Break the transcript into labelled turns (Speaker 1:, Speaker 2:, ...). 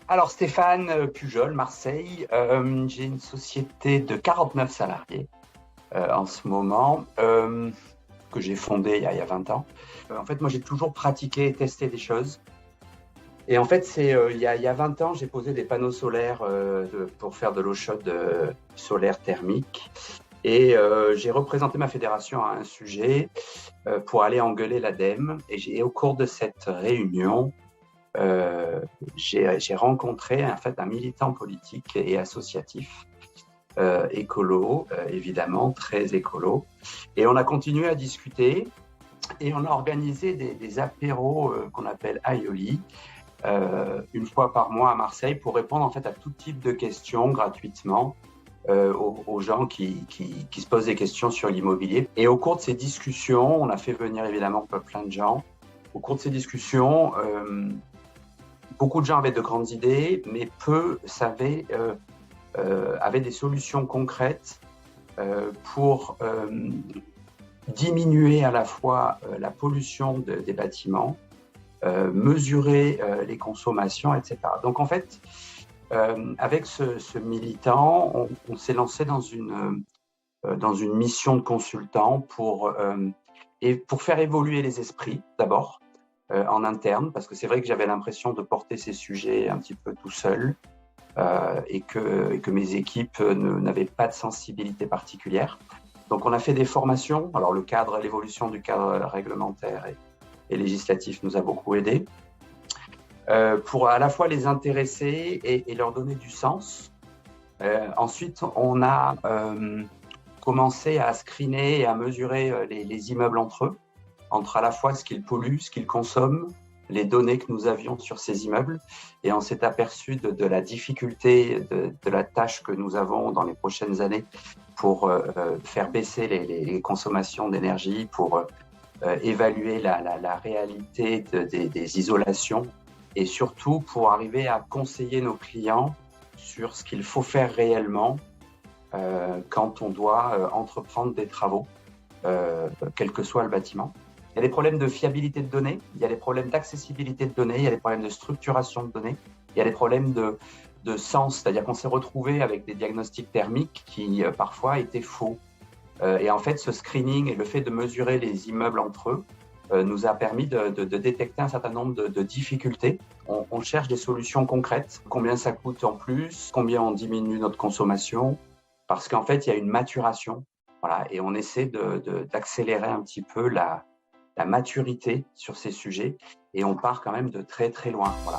Speaker 1: Alors Stéphane Pujol, Marseille, j'ai une société de 49 salariés en ce moment que j'ai fondée il y a 20 ans. En fait, moi j'ai toujours pratiqué et testé des choses. Et en fait, il y a 20 ans, j'ai posé des panneaux solaires pour faire de l'eau chaude solaire thermique. Et j'ai représenté ma fédération à un sujet pour aller engueuler l'ADEME. Et au cours de cette réunion, euh, j'ai rencontré en fait un militant politique et associatif, écolo, évidemment, très écolo. Et on a continué à discuter et on a organisé des apéros qu'on appelle Aioli, une fois par mois à Marseille pour répondre en fait à tout type de questions gratuitement aux gens qui se posent des questions sur l'immobilier. Et au cours de ces discussions, on a fait venir évidemment plein de gens. Au cours de ces discussions, beaucoup de gens avaient de grandes idées, mais peu avaient des solutions concrètes pour diminuer à la fois la pollution des bâtiments, mesurer les consommations, etc. Donc en fait, avec ce militant, on s'est lancé dans une mission de consultant pour faire évoluer les esprits d'abord en interne, parce que c'est vrai que j'avais l'impression de porter ces sujets un petit peu tout seul et que mes équipes n'avaient pas de sensibilité particulière. Donc on a fait des formations. Alors l'évolution du cadre réglementaire et législatif nous a beaucoup aidés pour à la fois les intéresser et leur donner du sens. Ensuite, on a commencé à screener et à mesurer les immeubles entre eux, entre à la fois ce qu'ils polluent, ce qu'ils consomment, les données que nous avions sur ces immeubles. Et on s'est aperçu de la difficulté de la tâche que nous avons dans les prochaines années pour faire baisser les consommations d'énergie, pour évaluer la réalité des isolations et surtout pour arriver à conseiller nos clients sur ce qu'il faut faire réellement quand on doit entreprendre des travaux, quel que soit le bâtiment. Il y a des problèmes de fiabilité de données, il y a des problèmes d'accessibilité de données, il y a des problèmes de structuration de données, il y a des problèmes de sens, c'est-à-dire qu'on s'est retrouvé avec des diagnostics thermiques qui parfois étaient faux. Et en fait, ce screening et le fait de mesurer les immeubles entre eux nous a permis de détecter un certain nombre de difficultés. On cherche des solutions concrètes. Combien ça coûte en plus? Combien on diminue notre consommation? Parce qu'en fait, il y a une maturation. Voilà, et on essaie d'accélérer un petit peu la maturité sur ces sujets. Et on part quand même de très, très loin. Voilà.